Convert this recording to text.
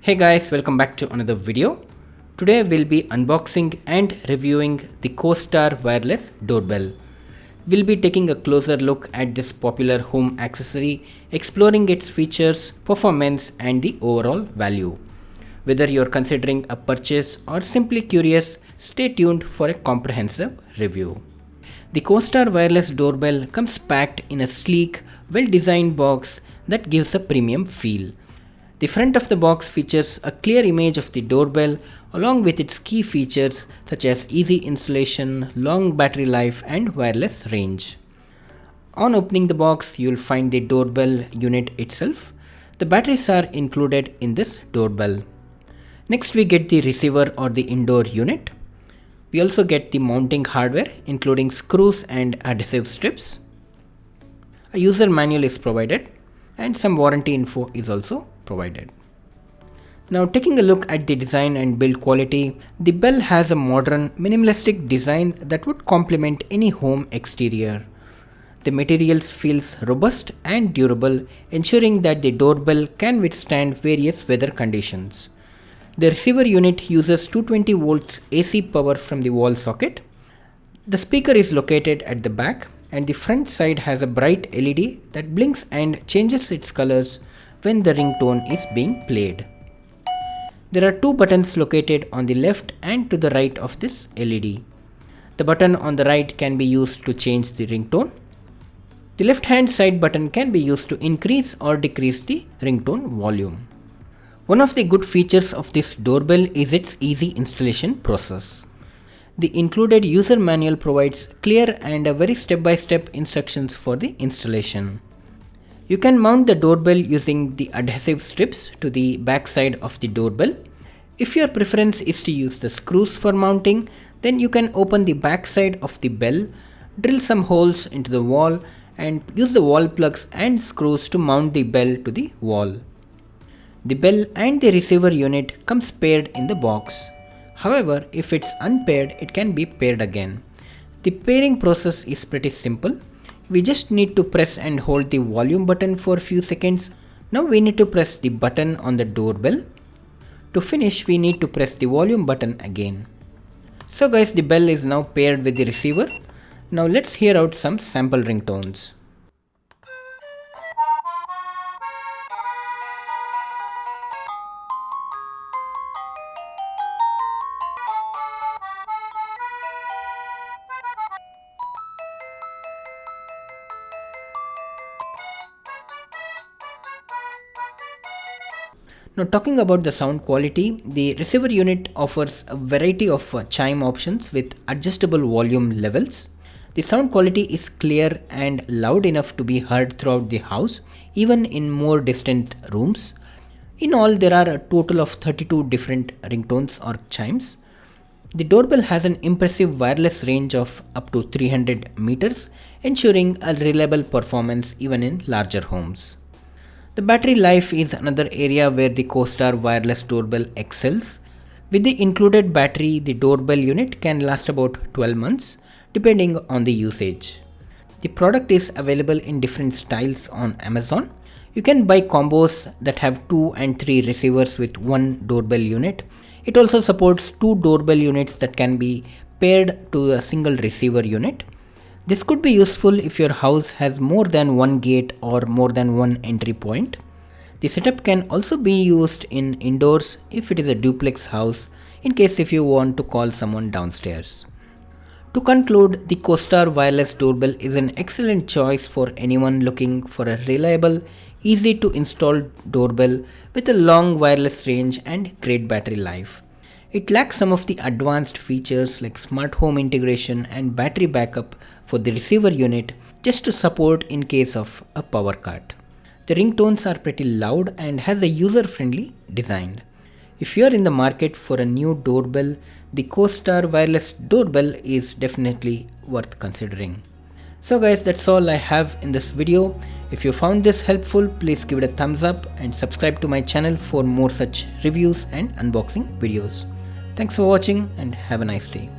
Hey guys, welcome back to another video. Today we'll be unboxing and reviewing the Costar Wireless Doorbell. We'll be taking a closer look at this popular home accessory, exploring its features, performance and the overall value. Whether you're considering a purchase or simply curious, stay tuned for a comprehensive review. The Costar Wireless Doorbell comes packed in a sleek, well-designed box that gives a premium feel. The front of the box features a clear image of the doorbell along with its key features such as easy installation, long battery life and wireless range. On opening the box, you will find the doorbell unit itself. The batteries are included in this doorbell. Next we get the receiver or the indoor unit. We also get the mounting hardware including screws and adhesive strips. A user manual is provided and some warranty info is also provided. Now taking a look at the design and build quality, the Bell has a modern minimalistic design that would complement any home exterior. The materials feels robust and durable, ensuring that the doorbell can withstand various weather conditions. The receiver unit uses 220 volts AC power from the wall socket. The speaker is located at the back and the front side has a bright LED that blinks and changes its colors when the ringtone is being played. There are two buttons located on the left and to the right of this LED. The button on the right can be used to change the ringtone. The left hand side button can be used to increase or decrease the ringtone volume. One of the good features of this doorbell is its easy installation process. The included user manual provides clear and a very step-by-step instructions for the installation. You can mount the doorbell using the adhesive strips to the back side of the doorbell. If your preference is to use the screws for mounting, then you can open the back side of the bell, drill some holes into the wall and use the wall plugs and screws to mount the bell to the wall. The bell and the receiver unit comes paired in the box. However, if it's unpaired, it can be paired again. The pairing process is pretty simple. We just need to press and hold the volume button for a few seconds. Now we need to press the button on the doorbell. To finish, we need to press the volume button again. So guys, the bell is now paired with the receiver. Now let's hear out some sample ringtones. Now talking about the sound quality, the receiver unit offers a variety of chime options with adjustable volume levels. The sound quality is clear and loud enough to be heard throughout the house, even in more distant rooms. In all, there are a total of 32 different ringtones or chimes. The doorbell has an impressive wireless range of up to 300 meters, ensuring a reliable performance even in larger homes. The battery life is another area where the Costar Wireless Doorbell excels. With the included battery, the doorbell unit can last about 12 months depending on the usage. The product is available in different styles on Amazon. You can buy combos that have 2 and 3 receivers with one doorbell unit. It also supports 2 doorbell units that can be paired to a single receiver unit. This could be useful if your house has more than one gate or more than one entry point. The setup can also be used in indoors if it is a duplex house, in case if you want to call someone downstairs. To conclude, the Costar Wireless Doorbell is an excellent choice for anyone looking for a reliable, easy to install doorbell with a long wireless range and great battery life. It lacks some of the advanced features like smart home integration and battery backup for the receiver unit just to support in case of a power cut. The ringtones are pretty loud and has a user-friendly design. If you are in the market for a new doorbell, the Costar Wireless Doorbell is definitely worth considering. So guys, that's all I have in this video. If you found this helpful, please give it a thumbs up and subscribe to my channel for more such reviews and unboxing videos. Thanks for watching and have a nice day.